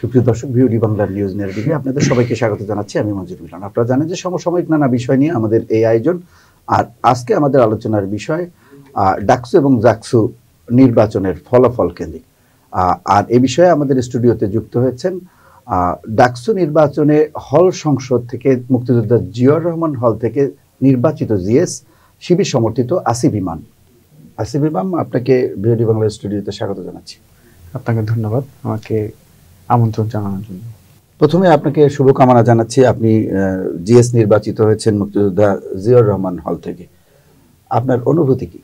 সুপ্রিয় দর্শক, বিউটি বাংলার নিউজ নেরেটিভে আপনাদের সবাইকে স্বাগত জানাচ্ছি। আমি মঞ্জুর মিলন। আপনারা জানেন যে সমসাময়িক নানা বিষয় নিয়ে আমাদের এই আয়োজন। আর আজকে আমাদের আলোচনার বিষয় ডাকসু এবং জাকসু নির্বাচনের ফলাফল কেন্দ্রিক। আর এই বিষয়ে আমাদের স্টুডিওতে যুক্ত হয়েছেন ডাকসু নির্বাচনে হল সংসদ থেকে মুক্তিযোদ্ধা জিয়াউর রহমান হল থেকে নির্বাচিত জিএস শিবির সমর্থিত আসিফ ইমাম। আসিফ ইমাম, আপনাকে বিউটি বাংলার স্টুডিওতে স্বাগত জানাচ্ছি। আপনাকে ধন্যবাদ আমাকে আমন্ত্রণ জানানোর জন্য। প্রথমে আপনাকে শুভকামনা জানাচ্ছি। আপনি জিএস নির্বাচিত হয়েছেন মুক্তিযোদ্ধা জিয়াউর রহমান হল থেকে। আপনার অনুভূতি কি?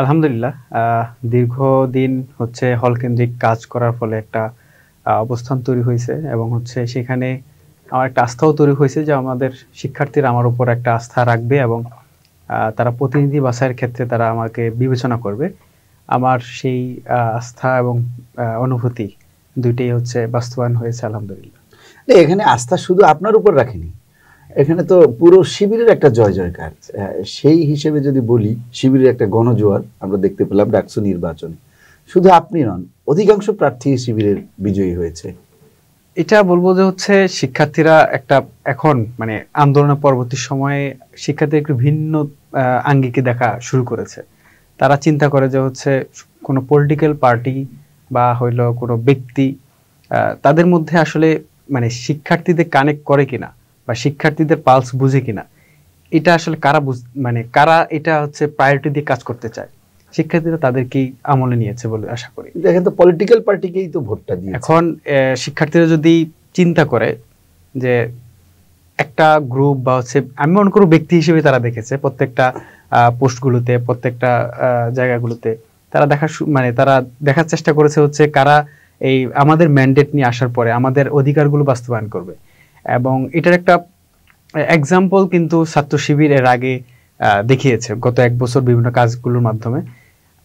আলহামদুলিল্লাহ, দীর্ঘদিন হচ্ছে হল কেন্দ্রিক কাজ করার ফলে একটা অবস্থান তৈরি হয়েছে এবং হচ্ছে সেখানে আমার একটা আস্থাও তৈরি হয়েছে যে আমাদের শিক্ষার্থীরা আমার উপর একটা আস্থা রাখবে এবং তারা প্রতিনিধি বাছাইয়ের ক্ষেত্রে তারা আমাকে বিবেচনা করবে। আমার সেই আস্থা এবং অনুভূতি দুইটাই হচ্ছে বাস্তবায়ন হয়েছে আলহামদুলিল্লাহ। এখানে আস্থা শুধু আপনার উপর রাখেনি, এখানে তো পুরো শিবিরের একটা জয় জয়কার। সেই হিসেবে যদি বলি, শিবিরের একটা গণজোয়ার আমরা দেখতে পেলাম ডাকসু নির্বাচনে। শুধু আপনি নন, অধিকাংশ প্রার্থী শিবিরের বিজয়ী হয়েছে। এটা বলবো যে হচ্ছে শিক্ষার্থীরা একটা এখন মানে আন্দোলনের পরবর্তী সময়ে শিক্ষার্থীরা একটু ভিন্ন আঙ্গিকে দেখা শুরু করেছে। তারা চিন্তা করে যে হচ্ছে কোনো পলিটিক্যাল পার্টি বা হইলো কোনো ব্যক্তি তাদের মধ্যে আসলে মানে শিক্ষার্থীদের কানেক্ট করে কিনা বা শিক্ষার্থীদের পালস বুঝে কিনা, এটা আসলে কারা এটা হচ্ছে প্রায়োরিটি দিয়ে কাজ করতে চায়। শিক্ষার্থীরা তাদেরকেই আমলে নিয়েছে বলে আশা করি। দেখেন তো, পলিটিক্যাল পার্টিকেই তো ভোটটা দিয়ে। এখন শিক্ষার্থীরা যদি চিন্তা করে যে একটা গ্রুপ বা হচ্ছে আমি মনে করব ব্যক্তি হিসেবে তারা দেখেছে প্রত্যেকটা পোস্টগুলোতে, প্রত্যেকটা জায়গাগুলোতে তারা তারা দেখার চেষ্টা করেছে হচ্ছে কারা এই আমাদের ম্যান্ডেট নিয়ে আসার পরে আমাদের অধিকারগুলো বাস্তবায়ন করবে। এবং এটার একটা এক্সাম্পল কিন্তু ছাত্র শিবির এর আগে দেখিয়েছে গত এক বছর বিভিন্ন কাজগুলোর মাধ্যমে।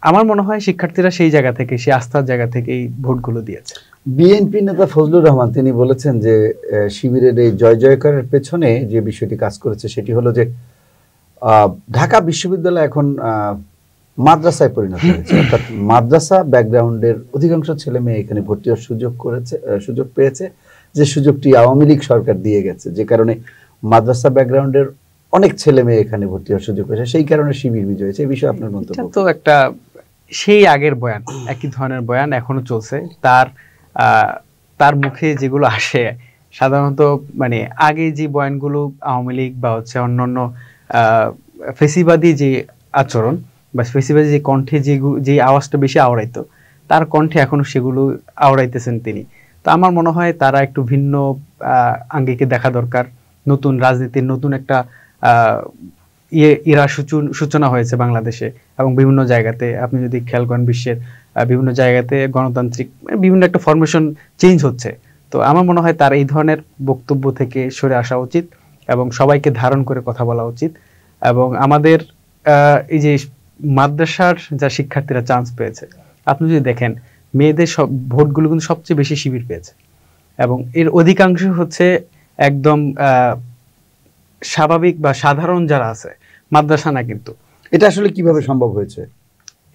আমার মনে হয় শিক্ষার্থীরা সেই জায়গা থেকে, সেই আস্থার জায়গা থেকে এই ভোটগুলো দিয়েছে। বিএনপি নেতা ফজলুর রহমান তিনি বলেছেন যে শিবিরের এই জয় জয়কারের পেছনে যে বিষয়টি কাজ করেছে সেটি হলো যে ঢাকা বিশ্ববিদ্যালয় এখন মাদ্রাসায় পরিণত হয়েছে। অর্থাৎ মাদ্রাসা ব্যাকগ্রাউন্ডের অধিকাংশ ছেলে মেয়ে এখানে ভর্তি হওয়ার সুযোগ পেয়েছে, যে সুযোগটি আওয়ামী লীগ সরকার দিয়ে গেছে, যে কারণে মাদ্রাসা ব্যাকগ্রাউন্ডের অনেক ছেলে মেয়ে এখানে ভর্তি হওয়ার সুযোগ পেয়েছে। সেই কারণে শিবির বিজয় হয়েছে। এই বিষয়ে আপনার মন্তব্য? তো একটা সেই আগের বয়ান, একই ধরনের বয়ান এখনো চলছে। তার মুখে যেগুলো আসে সাধারণত মানে আগে যে বয়ানগুলো আওয়ামী লীগ বা হচ্ছে অন্যান্য ফেসিবাদী যে আচরণ বা ফেসিবাদী যে কণ্ঠে যে আওয়াজটা বেশি আওড়াইতো, তার কণ্ঠে এখনো সেগুলো আওড়াইতেছেন তিনি। তো আমার মনে হয় তারা একটু ভিন্ন আঙ্গিকে দেখা দরকার। নতুন রাজনীতির নতুন একটা সূচনা হয়েছে বাংলাদেশে এবং বিভিন্ন জায়গাতে। আপনি যদি খেয়াল করেন বিশ্বের বিভিন্ন জায়গাতে গণতান্ত্রিক বিভিন্ন একটা ফরমেশন চেঞ্জ হচ্ছে। তো আমার মনে হয় তার এই ধরনের বক্তব্য থেকে সরে আসা উচিত এবং সবাইকে ধারণ করে কথা বলা উচিত। এবং আমাদের এই যে মাদ্রাসার যা শিক্ষার্থীরা চান্স পেয়েছে, আপনি যদি দেখেন মেয়েদের সব ভোটগুলো কিন্তু সবচেয়ে বেশি শিবির পেয়েছে এবং এর অধিকাংশ হচ্ছে একদম স্বাভাবিক বা সাধারণ যারা আছে, মাদ্রাসা না। কিন্তু এটা আসলে কিভাবে সম্ভব হয়েছে?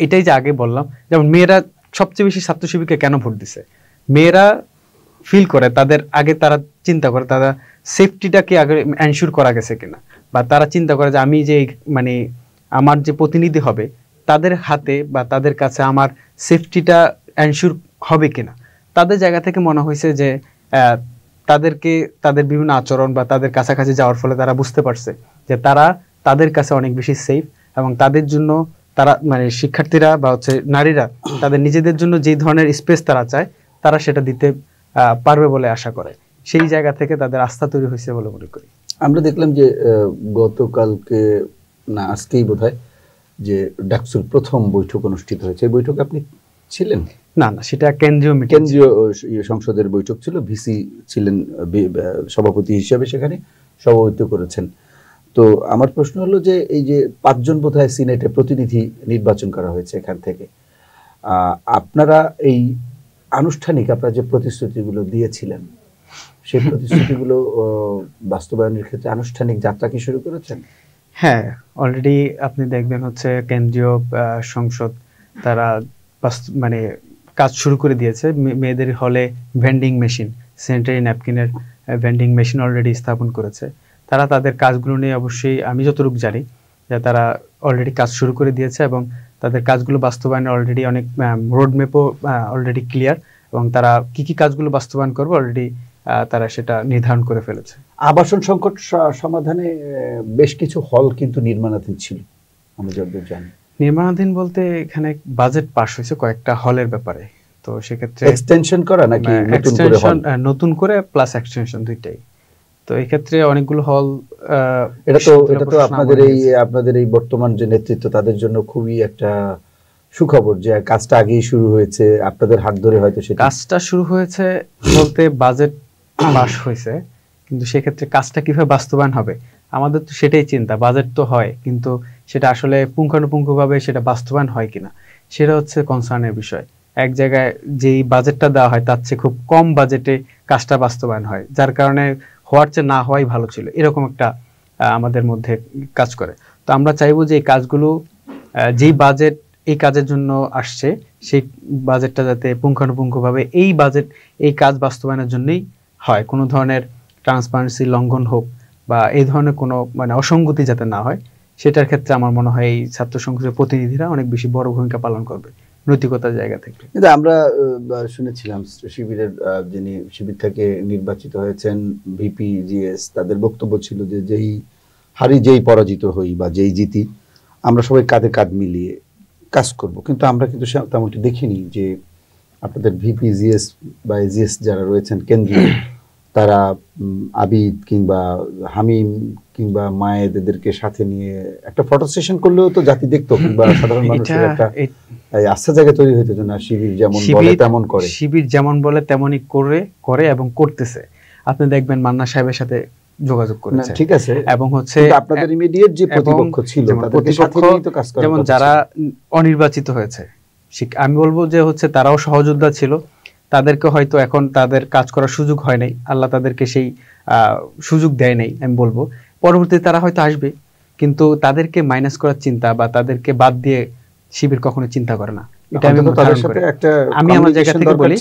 এটাই যে আগে বললাম, যেমন মেয়েরা সবচেয়ে বেশি ছাত্র শিবিরকে কেন ভোট দিছে, মেয়েরা ফিল করে তাদের আগে, তারা চিন্তা করে তারা সেফটিটাকে আগে এনশিওর করা গেছে কিনা, বা তারা চিন্তা করে যে আমি যে মানে আমার যে প্রতিনিধি হবে তাদের হাতে বা তাদের কাছে আমার সেফটিটা এনশিওর হবে কিনা। তাদের জায়গা থেকে মনে হয়েছে যে তাদেরকে তাদের বিভিন্ন আচরণ বা তাদের কাছাকাছি যাওয়ার ফলে তারা বুঝতে পারছে যে তারা তাদের কাছে অনেক বেশি সেফ এবং তাদের জন্য তারা মানে শিক্ষার্থীরা বা হচ্ছে নারীরা তাদের নিজেদের জন্য যে ধরনের স্পেস তারা চায় তারা সেটা দিতে পারবে বলে আশা করে। সেই জায়গা থেকে তাদের আস্থা তৈরি হয়েছে বলে মনে করি। আমরা দেখলাম যে গতকালকে না আজকেই বোধহয় যে ডাকসুর প্রথম বৈঠক অনুষ্ঠিত হয়েছে। এই বৈঠকে আপনি ছিলেন? না, সেটা কেন্দ্রীয় সংসদের বৈঠক ছিল। ভিসি ছিলেন সভাপতি হিসেবে, সেখানে সভাপতিত্ব করেছেন। তো আমার প্রশ্ন হলো যে এই যে 5 জন বোধহয় সিনেটে প্রতিনিধি নির্বাচন করা হয়েছে এখান থেকে, আপনারা এই আনুষ্ঠানিক আপনারা যে প্রতিশ্রুতিগুলো দিয়েছিলেন সেই প্রতিশ্রুতিগুলো বাস্তবায়নের ক্ষেত্রে আনুষ্ঠানিক যাত্রা কি শুরু করেছেন? হ্যাঁ, অলরেডি আপনি দেখবেন হচ্ছে কেন্দ্রীয় সংসদ তারা মানে কাজ শুরু করে দিয়েছে। মেয়েদের হলে ভেন্ডিং মেশিন, স্যানিটারি ন্যাপকিনের ভেন্ডিং মেশিন অলরেডি স্থাপন করেছে। তারা তাদের কাজগুলো নিয়ে অবশ্যই আমি যতটুকু জানি যে তারা অলরেডি কাজ শুরু করে দিয়েছে এবং তাদের কাজগুলো বাস্তবায়নের অলরেডি অনেক রোড ম্যাপও অলরেডি ক্লিয়ার, এবং তারা কি কি কাজগুলো বাস্তবায়ন করবে অলরেডি তারা সেটা নির্ধারণ করে ফেলেছে। আবাসন সংকট সমাধানে বেশ কিছু হল কিন্তু নির্মাণাধীন ছিল, আমি যতদূর জানি। নির্মাণাধীন বলতে এখানে বাজেট পাস হয়েছে কয়েকটা হলের ব্যাপারে, তো সেক্ষেত্রে এক্সটেনশন করা নাকি নতুন করে প্লাস এক্সটেনশন দুইটাই। তো এই ক্ষেত্রে অনেকগুলো হল, এটা তো আপনাদের এই বর্তমান যে নেতৃত্ব তাদের জন্য খুবই একটা সুখবর যে কাজটা আগেই শুরু হয়েছে, আপনাদের হাত ধরে হয়তো সেটা কাজটা শুরু হয়েছে বলতে বাজেট পাস হয়েছে, কিন্তু সেক্ষেত্রে কাজটা কিভাবে বাস্তবায়ন হবে আমাদের তো সেটাই চিন্তা। বাজেট তো হয়, কিন্তু সেটা আসলে পুঙ্খানুপুঙ্খভাবে সেটা বাস্তবায়ন হয় কিনা সেটা হচ্ছে কনসার্নের বিষয়। এক জায়গায় যেই বাজেটটা দেওয়া হয় তার চেয়ে খুব কম বাজেটে কাজটা বাস্তবায়ন হয়, যার কারণে হওয়ার চেয়ে না হওয়াই ভালো ছিল, এরকম একটা আমাদের মধ্যে কাজ করে। তো আমরা চাইবো যে এই কাজগুলো যেই বাজেট এই কাজের জন্য আসছে সেই বাজেটটা যাতে পুঙ্খানুপুঙ্খভাবে এই কাজ বাস্তবায়নের জন্যই হয়, কোনো ধরনের ট্রান্সপারেন্সি লঙ্ঘন হোক বা এই ধরনের কোনো মানে অসঙ্গতি যাতে না হয়, সেটার ক্ষেত্রে আমার মনে হয় এই ছাত্র সংসদের প্রতিনিধিরা অনেক বেশি বড় ভূমিকা পালন করবে নৈতিকতার জায়গা থেকে। কিন্তু আমরা শুনেছিলাম শিবিরের যিনি শিবির থেকে নির্বাচিত হয়েছেন ভিপি জিএস, তাদের বক্তব্য ছিল যে যেই পরাজিত হই বা যেই জিতি আমরা সবাই কাঁধে কাঁধ মিলিয়ে কাজ করব, কিন্তু আমরা কিন্তু তেমনটি দেখিনি যে আপনাদের ভিপি জিএস বা এজিএস যারা রয়েছেন কেন্দ্রীয়, তারা আবিদ কিংবা হামিম কিংবা মায়েদ এদেরকে সাথে নিয়ে একটা ফটো সেশন করলেও তো জাতি দেখতো, কিংবা সাধারণ মানুষের একটা আস্থা জায়গা তৈরি হইতো না শিবির যেমন বলে তেমন করে। শিবির যেমন বলে তেমনই করে এবং করতেছে। আপনি দেখবেন মান্না সাহেবের সাথে যোগাযোগ করেছে, ঠিক আছে, এবং হচ্ছে আপনাদের ইমিডিয়েট যে প্রতিপক্ষ ছিল তাদেরকে সাথে নিয়ে তো কাজ করা, যেমন যারা অনির্বাচিত হয়েছে আমি বলবো যে হচ্ছে তারাও সহযোদ্ধা ছিল, তাদেরকে হয়তো এখন তাদের কাজ করার সুযোগ হয় নাই, আল্লাহ তাদেরকে সেই সুযোগ দেয় নাই আমি বলবো। পরবর্তীতে তারা হয়তো আসবে, কিন্তু তাদেরকে মাইনাস করার চিন্তা বা তাদেরকে বাদ দিয়ে শিবির কখনো চিন্তা করে না। এটা আমি আমার জায়গা থেকে বলি,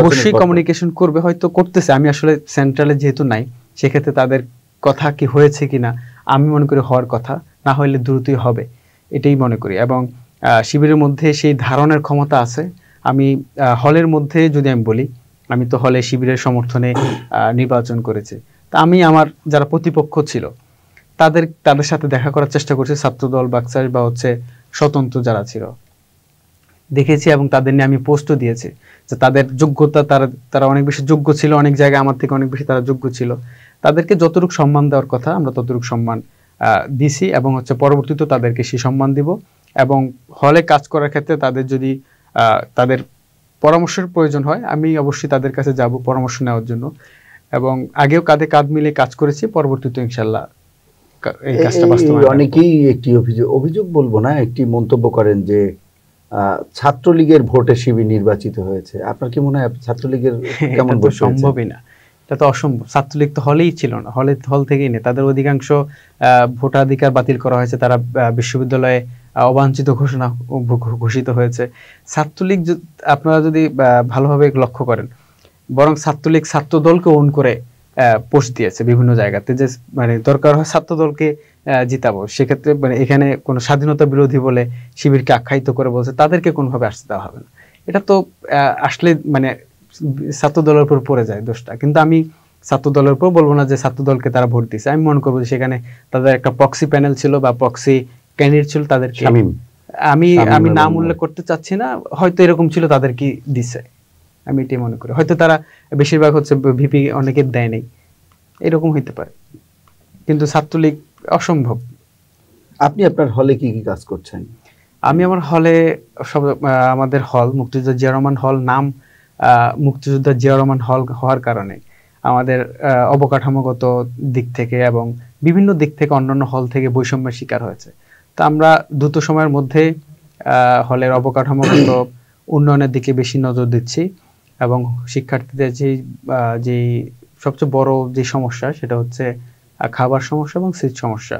অবশ্যই কমিউনিকেশন করবে, হয়তো করতেছে। আমি আসলে সেন্ট্রালে যেহেতু নাই, সেক্ষেত্রে তাদের কথা কি হয়েছে কিনা আমি মনে করি হওয়ার কথা, না হলে দ্রুতই হবে এটাই মনে করি। এবং শিবিরের মধ্যে সেই ধারণের ক্ষমতা আছে। আমি হলের মধ্যে যদি আমি বলি, আমি তো হলে শিবিরের সমর্থনে নির্বাচন করেছি, তা আমি আমার যারা প্রতিপক্ষ ছিল তাদের সাথে দেখা করার চেষ্টা করছি, ছাত্রদল বাকশাল বা হচ্ছে স্বতন্ত্র যারা ছিল দেখেছি, এবং তাদের নিয়ে আমি পোস্টও দিয়েছি যে তাদের যোগ্যতা, তারা অনেক বেশি যোগ্য ছিল, অনেক জায়গায় আমার থেকে অনেক বেশি তারা যোগ্য ছিল, তাদেরকে যতটুকু সম্মান দেওয়ার কথা আমরা ততটুকু সম্মান দিছি, এবং হচ্ছে পরবর্তীতে তাদেরকে সেই সম্মান দিব। এবং হলে কাজ করার ক্ষেত্রে তাদের যদি তাদের পরামর্শের প্রয়োজন হয়, আমি অবশ্যই তাদের কাছে যাব পরামর্শ নেওয়ার জন্য, এবং আগেও কাঁধে কাঁধ মিলে কাজ করেছি, পরবর্তীতে ইনশাল্লাহ এই কাজটা বাস্তবায়ন। অনেকেই একটি অভিযোগ বলবো না, একটি মন্তব্য করেন যে ছাত্রলীগের ভোটে শিবির নির্বাচিত হয়েছে। আপনার কি মনে হয় ছাত্রলীগের কেমন ভোট? সম্ভবই না, এটা তো অসম্ভব। ছাত্রলীগ তো হলেই ছিল না, হল থেকেই নেই, তাদের অধিকাংশ ভোটাধিকার বাতিল করা হয়েছে, তারা বিশ্ববিদ্যালয়ে অবাঞ্ছিত ঘোষিত হয়েছে। ছাত্রলীগ আপনারা যদি ভালোভাবে লক্ষ্য করেন, বরং ছাত্রলীগ ছাত্রদলকে ওন করে পোস্ট দিয়েছে বিভিন্ন জায়গাতে, যে মানে দরকার হয় ছাত্রদলকে জিতাবো, সেক্ষেত্রে মানে এখানে কোনো স্বাধীনতা বিরোধী বলে শিবিরকে আখ্যায়িত করে বলছে, তাদেরকে কোনোভাবে আসতে দেওয়া হবে না। এটা তো আসলে মানে ছাত্রদলের উপর পড়ে যায় দোষটা। কিন্তু আমি ছাত্রদলের উপর বলবো না যে ছাত্রদলকে তারা ভোট দিয়েছে, আমি মনে করবো যে সেখানে তাদের একটা প্রক্সি প্যানেল ছিল বা প্রক্সি ক্যান্ডিডেট ছিল, তাদেরকে আমি নাম উল্লেখ করতে চাচ্ছি না, হয়তো এরকম ছিল, তাদেরকে দিছে, আমি এটাই মনে করি। হয়তো তারা বেশিরভাগ হচ্ছে ভিপি অনেকে দেয় নাই, এরকম হইতে পারে, কিন্তু ছাত্রলীগ অসম্ভব। আপনি আপনার হলে কি কি কাজ করছেন? আমি আমার হলে আমাদের হল মুক্তিযোদ্ধা জিয়া রহমান হল, নাম মুক্তিযোদ্ধা জিয়া রহমান হল হওয়ার কারণে আমাদের অবকাঠামোগত দিক থেকে এবং বিভিন্ন দিক থেকে অন্যান্য হল থেকে বৈষম্যের শিকার হয়েছে। তো আমরা দ্রুত সময়ের মধ্যে হলের অবকাঠামোগত উন্নয়নের দিকে বেশি নজর দিচ্ছি, এবং শিক্ষার্থীদের যেই সবচেয়ে বড় যে সমস্যা সেটা হচ্ছে খাবার সমস্যা এবং শীত সমস্যা।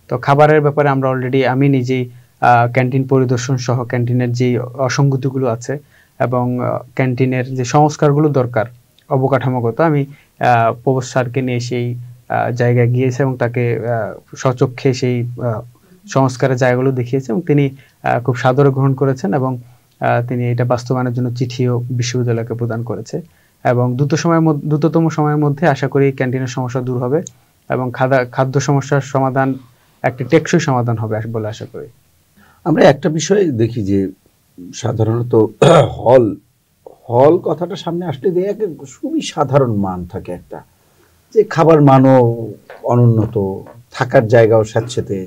তো খাবারের ব্যাপারে আমরা অলরেডি আমি নিজেই ক্যান্টিন পরিদর্শন সহ ক্যান্টিনের যে অসঙ্গতিগুলো আছে এবং ক্যান্টিনের যে সংস্কারগুলো দরকার অবকাঠামোগত, আমি প্রবোস স্যারকে নিয়ে সেই জায়গায় গিয়েছে এবং তাকে স্বচক্ষে সেই সংস্কারের জায়গাগুলো দেখিয়েছে এবং তিনি খুব সাদরে গ্রহণ করেছেন এবং তিনি এটা বাস্তবায়নের জন্য চিঠিও বিশ্ববিদ্যালয়কে প্রদান করেছে এবং দ্রুততম সময়ের মধ্যে আশা করি ক্যান্টিনের সমস্যা দূর হবে এবং খাদ্য সমস্যার সমাধান একটি টেকসই সমাধান হবে বলে আশা করি। আমরা একটা বিষয় দেখি যে সাধারণত হল হল কথাটা সামনে আসলে দেখে খুবই সাধারণ মান থাকে, একটা যে খাবার মানও অনুন্নত, থাকার জায়গাও স্যাঁতসেঁতে,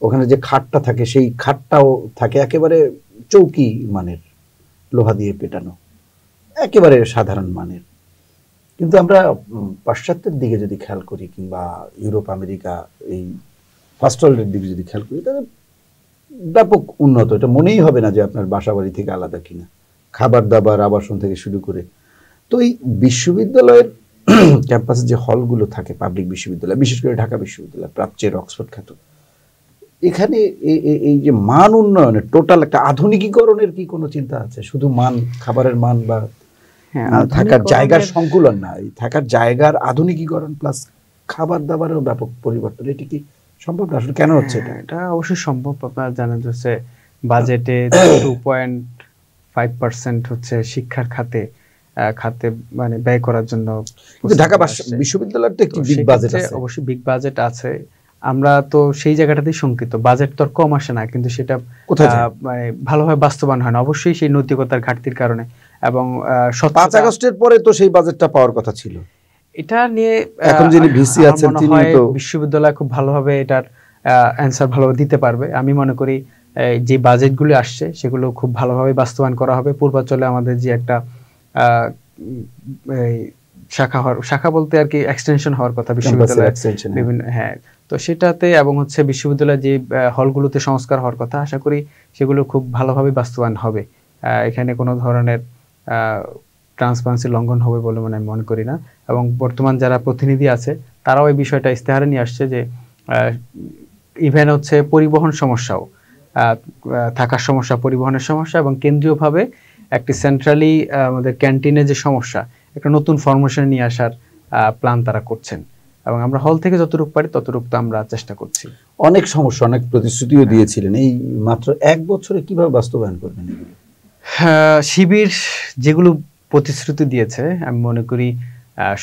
ওখানে যে খাটটা থাকে সেই খাটটাও থাকে একেবারে চৌকি মানের, লোহা দিয়ে পেটানো, একেবারে সাধারণ মানের। কিন্তু আমরা পাশ্চাত্যের দিকে যদি খেয়াল করি কিংবা ইউরোপ আমেরিকা এই ফার্স্ট ওয়ার্ল্ডের দিকে যদি খেয়াল করি, তাহলে ব্যাপক উন্নত। এটা মনেই হবে না যে আপনার বাসা বাড়ি থেকে আলাদা কিনা, খাবার দাবার আবাসন থেকে শুরু করে। তো এই বিশ্ববিদ্যালয়ের ক্যাম্পাসে যে হলগুলো থাকে পাবলিক বিশ্ববিদ্যালয়, বিশেষ করে ঢাকা বিশ্ববিদ্যালয়, প্রাচ্যের অক্সফোর্ড খ্যাত, এখানে এই যে মান উন্নয়নের টোটাল একটা আধুনিকীকরণের কি কোনো চিন্তা আছে? শুধু মান, খাবারের মান বা থাকার জায়গার সংকুলন না, এই থাকার জায়গার আধুনিকীকরণ প্লাস খাবার দাবারেও ব্যাপক পরিবর্তন, এটি কি সম্ভব? আসলে কেন হচ্ছে এটা? এটা অবশ্যই সম্ভব। আপনারা জানেন হচ্ছে বাজেটে 2.5% হচ্ছে শিক্ষার খাতে মানে ব্যয় করার জন্য। ঢাকা বিশ্ববিদ্যালয়ের তো একটি বিগ বাজেট আছে, অবশ্যই বিগ বাজেট আছে। আমরা তো সেই জায়গাটাতেই শঙ্কিত, বাজেট তো কম আসে না, কিন্তু সেটা মানে ভালোভাবে বাস্তবায়ন হয় না, অবশ্যই সেই নৈতিকতার ঘাটতির কারণে। এবং 5 আগস্টের পরে তো সেই বাজেটটা পাওয়ার কথা ছিল। এটা নিয়ে এখন যিনি ভিসি আছেন তিনি তো বিশ্ববিদ্যালয় খুব ভালোভাবে এটার অ্যানসার ভালোভাবে দিতে পারবে। আমি মনে করি যে বাজেটগুলো আসছে সেগুলো খুব ভালোভাবে বাস্তবায়ন করা হবে। পূর্বাঞ্চলে আমাদের যে একটা শাখা বলতে আর কি এক্সটেনশন হওয়ার কথা বিশ্ববিদ্যালয়ের বিভিন্ন, হ্যাঁ, তো সেটাতে এবং হচ্ছে বিশ্ববিদ্যালয়ের যে হলগুলোতে সংস্কার হওয়ার কথা, আশা করি সেগুলো খুব ভালোভাবে বাস্তবায়ন হবে। এখানে কোনো ধরনের ট্রান্সপারেন্সি লঙ্ঘন হবে বলে আমি মনে করি না। এবং বর্তমান যারা প্রতিনিধি আছে তারাও এই বিষয়টা ইস্তেহারে নিয়ে আসছে যে ইভেন হচ্ছে পরিবহন সমস্যাও, থাকার সমস্যা, পরিবহনের সমস্যা এবং কেন্দ্রীয়ভাবে একটি সেন্ট্রালি আমাদের ক্যান্টিনের যে সমস্যা, একটা নতুন ফরমেশন নিয়ে আসার প্ল্যান তারা করছেন এবং আমরা হল থেকে যতটুকু পারি ততটুকু তো আমরা চেষ্টা করছি। অনেক সমস্যা, অনেক প্রতিশ্রুতিও দিয়েছিলেন, এই মাত্র 1 বছরে কিভাবে বাস্তবায়ন করবেন? শিবির যেগুলো প্রতিশ্রুতি দিয়েছে আমি মনে করি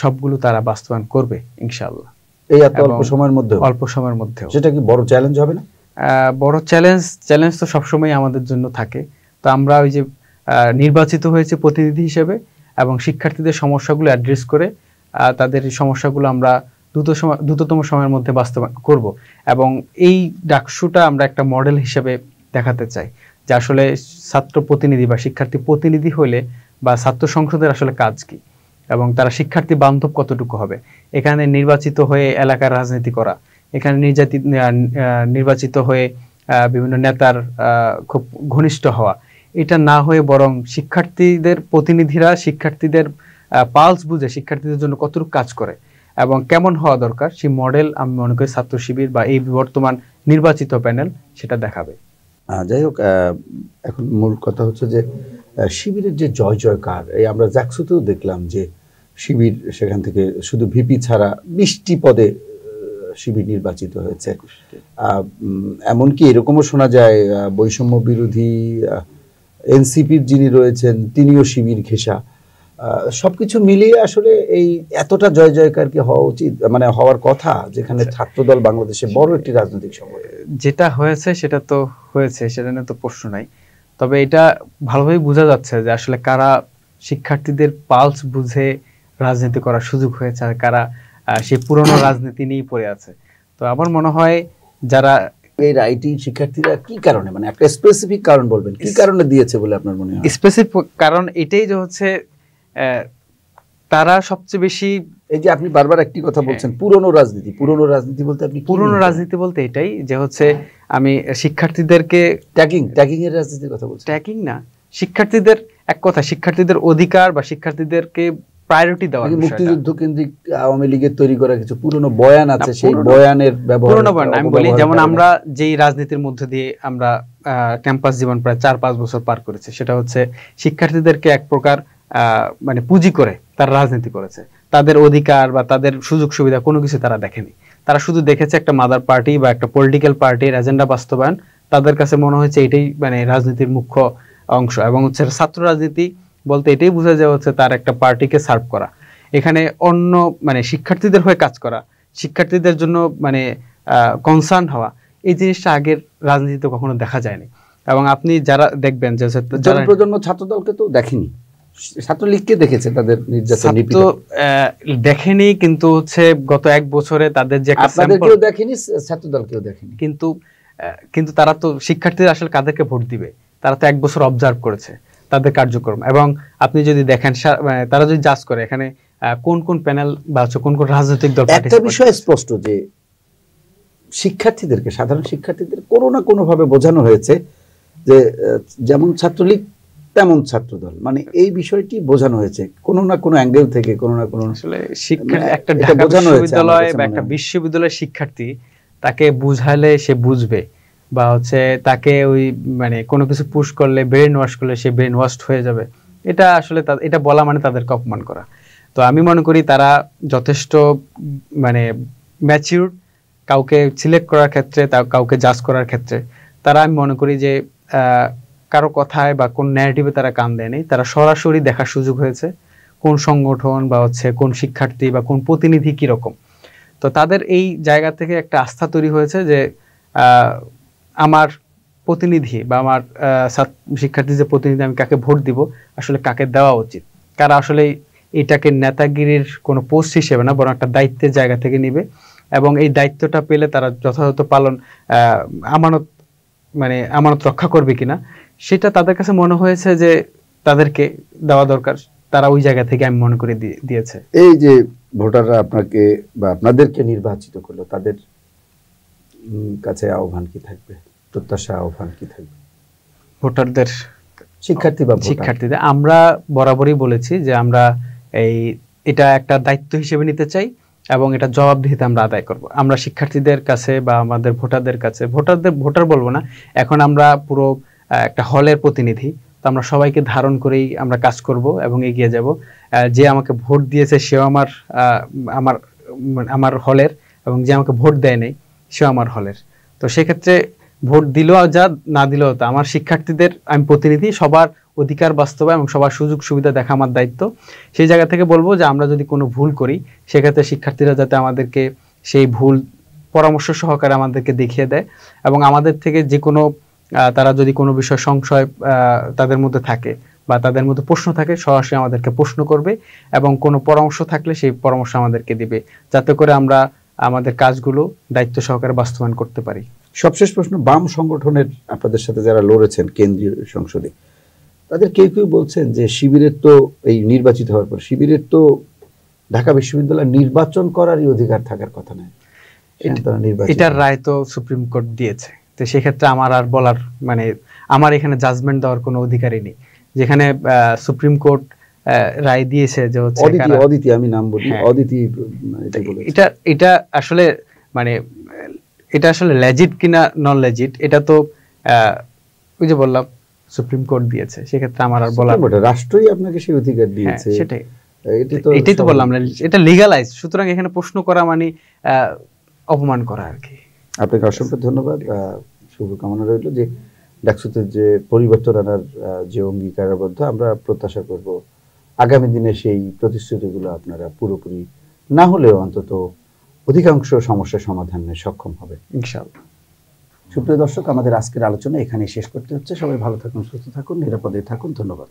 সবগুলো তারা বাস্তবায়ন করবে ইনশাআল্লাহ, এই এত অল্প সময়ের মধ্যে। অল্প সময়ের মধ্যে সেটা কি বড় চ্যালেঞ্জ হবে না? বড় চ্যালেঞ্জ তো সবসময় আমাদের জন্য থাকে। তো আমরা ওই যে নির্বাচিত হয়েছে প্রতিনিধি হিসেবে এবং শিক্ষার্থীদের সমস্যাগুলো অ্যাড্রেস করে তাদের সমস্যাগুলো আমরা দ্রুততম সময়ের মধ্যে বাস্তবায়ন করব এবং এই ডাকসুটা আমরা একটা মডেল হিসেবে দেখাতে চাই যে আসলে ছাত্র প্রতিনিধি বা শিক্ষার্থী প্রতিনিধি হলে বা ছাত্র সংসদের আসলে কাজ কি এবং তারা শিক্ষার্থী বান্ধব কতটুকু হবে। এখানে নির্বাচিত হয়ে এলাকার রাজনীতি করা, এখানে নির্বাচিত হয়ে বিভিন্ন নেতার খুব ঘনিষ্ঠ হওয়া, এটা না হয়ে বরং শিক্ষার্থীদের প্রতিনিধিরা শিক্ষার্থীদের পালস বুঝে শিক্ষার্থীদের জন্য কতটুকু কাজ করে এবং কেমন হওয়া দরকার সেই মডেল আমি মনে করি ছাত্র শিবির বা এই বর্তমান নির্বাচিত প্যানেল সেটা দেখাবে। যাই হোক, এখন মূল কথা হচ্ছে যে শিবিরের যে জয় জয়কার, এই আমরা জাকসুতেও দেখলাম যে শিবির সেখান থেকে শুধু ভিপি ছাড়া 20টি পদে শিবির নির্বাচিত হয়েছে। এমনকি এরকমও শোনা যায় বৈষম্য বিরোধী এনসিপির যিনি রয়েছেন তিনিও শিবির ঘেঁষা। সবকিছু মিলিয়ে আসলে এই এতটা জয় জয়কার কি হওয়া উচিত, মানে হওয়ার কথা, যেখানে ছাত্রদল বাংলাদেশে বড় একটি রাজনৈতিক সংগঠন? যেটা হয়েছে সেটা তো হয়েছে, সেটা নিয়ে তো প্রশ্ন নাই। তবে এটা ভালোভাবে বোঝা যাচ্ছে যে আসলে কারা শিক্ষার্থীদের পালস বুঝে রাজনীতি করার সুযোগ হয়েছে আর কারা সেই পুরনো রাজনীতি নিয়েই পড়ে আছে। তো আমার মনে হয় যারা এই আইটি শিক্ষার্থীরা কি কারণে, মানে একটা স্পেসিফিক কারণ বলবেন, কি কারণে দিয়েছে বলে আপনার মনে হয়? স্পেসিফিক কারণ এটাই যে হচ্ছে তারা সবচেয়ে বেশি, এই যে আপনি বারবার একটি কথা বলছেন পুরনো রাজনীতি, পুরনো রাজনীতি বলতে আপনি পুরনো রাজনীতি বলতে এটাই যে হচ্ছে আমি শিক্ষার্থীদেরকে ট্যাগিং এর রাজনীতির কথা বলছি। ট্যাগিং না, শিক্ষার্থীদের এক কথা, শিক্ষার্থীদের অধিকার বা শিক্ষার্থীদেরকে প্রায়োরিটি দেওয়ার বিষয়টা। মুক্তিযুদ্ধ কেন্দ্রিক আওয়ামী লীগের তৈরি করা কিছু পুরনো বয়ান আছে, সেই বয়ানের ব্যবহার, পুরনো বয়ান আমি বলি, যেমন আমরা যেই রাজনীতির মধ্যে দিয়ে আমরা ক্যাম্পাস জীবন প্রায় 4-5 বছর পার করেছি, সেটা হচ্ছে শিক্ষার্থীদেরকে এক প্রকার মানে পুঁজি করে তারা রাজনীতি করেছে। তাদের অধিকার বা তাদের সুযোগ সুবিধা কোনো কিছু তারা দেখেনি। তারা শুধু দেখেছে একটা মাদার পার্টি বা একটা পলিটিক্যাল পার্টির এজেন্ডা বাস্তবায়ন। তাদের কাছে মনে হয়েছে এটাই মানে রাজনীতির মুখ্য অংশ, এবং হচ্ছে ছাত্র রাজনীতি বলতে এটাই বোঝা যায় হচ্ছে তার একটা পার্টিকে সার্ভ করা, এখানে অন্য মানে শিক্ষার্থীদের হয়ে কাজ করা, শিক্ষার্থীদের জন্য মানে কনসার্ন হওয়া, এই জিনিসটা আগের রাজনীতিতে কখনো দেখা যায়নি। এবং আপনি যারা দেখবেন যে প্রজন্ম ছাত্রদলকে তো দেখেনি, ছাত্রলীগকে দেখেছে তাদের নির্যাতন তো দেখেনি, কিন্তু হচ্ছে গত 1 বছরে তাদের যে আপনাদেরকেও দেখেনি, ছাত্রদলকেও দেখেনি, কিন্তু তারা তো শিক্ষার্থীরা আসলে কাদেরকে ভোট দিবে তারা তো 1 বছর অবজার্ভ করেছে তাদের কার্যক্রম। এবং আপনি যদি দেখেন তারা যদি জাজ করে এখানে কোন কোন প্যানেল বা কোন কোন রাজনৈতিক দল, একটা বিষয় স্পষ্ট যে শিক্ষার্থীদেরকে, সাধারণ শিক্ষার্থীদের কোনো না কোনো ভাবে বোঝানো হয়েছে যে যেমন ছাত্রলীগ তেমন ছাত্রদল, মানে এই বিষয়টি বোঝানো হয়েছে কোনো না কোনো অ্যাঙ্গেল থেকে, কোনো না কোনো আসলে শিক্ষার্থী একটা ঢাকা বিশ্ববিদ্যালয় বা একটা বিশ্ববিদ্যালয়ের শিক্ষার্থী তাকে বুঝালে সে বুঝবে, বা হচ্ছে তাকে ওই মানে কোনো কিছু পুশ করলে, ব্রেন ওয়াশ করলে সে ব্রেন ওয়াশড হয়ে যাবে, এটা আসলে এটা বলা মানে তাদেরকে অপমান করা। তো আমি মনে করি তারা যথেষ্ট মানে ম্যাচিউর, কাউকে সিলেক্ট করার ক্ষেত্রে, কাউকে জাজ করার ক্ষেত্রে তারা, আমি মনে করি যে কারো কথায় বা কোন ন্যারেটিভে তারা কান দেয়নি, তারা সরাসরি দেখার সুযোগ হয়েছে কোন সংগঠন বা হচ্ছে কোন শিক্ষার্থী বা কোন প্রতিনিধি কিরকম। তো তাদের এই জায়গা থেকে একটা আস্থা তৈরি হয়েছে যে আমার প্রতিনিধি বা আমার শিক্ষার্থী যে প্রতিনিধি, আমি কাকে ভোট দিব, আসলে কাকে দেওয়া উচিত, কারা আসলে এটাকে নেতাগিরির কোনো পোস্ট হিসেবে না বরং একটা দায়িত্বের জায়গা থেকে নিবে, এবং এই দায়িত্বটা পেলে তারা যথাযথ পালন আমানত রক্ষা করবে কিনা সেটা তাদের কাছে মনে হয়েছে যে তাদেরকে দেওয়া দরকার, তারা ওই জায়গা থেকে আমি মনে করে দিয়েছে। এই যে ভোটাররা আপনাকে বা আপনাদেরকে নির্বাচিত করলো, তাদের কাছে আহ্বান কি থাকবে, প্রত্যাশা আহ্বান কি থাকবে ভোটারদের, শিক্ষার্থীদের? আমরা বরাবরই বলেছি যে আমরা এটা একটা দায়িত্ব হিসেবে নিতে চাই এবং এটা জবাবদিহিতা আমরা আদায় করব। আমরা শিক্ষার্থীদের কাছে বা আমাদের ভোটারদের কাছে, ভোটার বলবো না, এখন আমরা পুরো একটা হলের প্রতিনিধি, তো আমরা সবাইকে ধারণ করেই আমরা কাজ করব এবং এগিয়ে যাব। যে আমাকে ভোট দিয়েছে সেও আমার হলের, এবং যে আমাকে ভোট দেয় নাই সেও আমার হলের। তো সেক্ষেত্রে ভোট দিলেও যা, না দিলেও তা, আমার শিক্ষার্থীদের আমি প্রতিনিধি, সবার অধিকার বাস্তবায়ন এবং সবার সুযোগ সুবিধা দেখা আমার দায়িত্ব। সেই জায়গা থেকে বলবো যে আমরা যদি কোনো ভুল করি, সেক্ষেত্রে শিক্ষার্থীরা যাতে আমাদেরকে সেই ভুল পরামর্শ সহকারে আমাদেরকে দেখিয়ে দেয়, এবং আমাদের থেকে যে কোনো তারা যদি কোনো বিষয় সংশয় তাদের মধ্যে থাকে বা তাদের মধ্যে প্রশ্ন থাকে, সরাসরি আমাদেরকে প্রশ্ন করবে, এবং কোনো পরামর্শ থাকলে সেই পরামর্শ আমাদেরকে দিবে, যাতে করে আমরা আমাদের কাজগুলো দায়িত্ব সহকারে বাস্তবায়ন করতে পারি। সবশেষ প্রশ্ন, বাম সংগঠনের আপনাদের সাথে যারা লড়েছেন কেন্দ্রীয় সংসদে, তাদের কেউ কেউ বলছেন যে শিবিরের তো এই নির্বাচিত হওয়ার পর শিবিরের তো ঢাকা বিশ্ববিদ্যালয় নির্বাচন করারই অধিকার থাকার কথা নয়, এটার রায় তো সুপ্রিম কোর্ট দিয়েছে। তো সেক্ষেত্রে আমার আর বলার মানে আমার এখানে জাজমেন্ট দেওয়ার কোনো অধিকারই নেই। যেখানে সুপ্রিম কোর্ট রায় দিয়েছে যে হচ্ছে অদিতি, আমি নাম বলি অদিতি, এটা আসলে মানে এটা আসলে লেজিট কিনা নন লেজিট, এটা তো ওই যে বললাম সুপ্রিম কোর্ট দিয়েছে, সেক্ষেত্রে আমার আর বলার, রাষ্ট্রই আপনাকে সেই অধিকার দিয়েছে, সেটাই, এটাই তো বললাম, এটা লিগালাইজ। সুতরাং এখানে প্রশ্ন করা মানে অপমান করা আর কি। আপনাকে অসংখ্য ধন্যবাদ, শুভকামনা রইল যে ডাকসুতে যে পরিবর্তন আনার যে অঙ্গীকারবদ্ধ, আমরা প্রত্যাশা করব আগামী দিনে সেই প্রতিশ্রুতিগুলো আপনারা পুরোপুরি না হলেও অন্তত অধিকাংশ সমস্যার সমাধানে সক্ষম হবে ইনশাআল্লাহ। সুপ্রিয় দর্শক, আমাদের আজকের আলোচনা এখানেই শেষ করতে হচ্ছে। সবাই ভালো থাকুন, সুস্থ থাকুন, নিরাপদে থাকুন। ধন্যবাদ।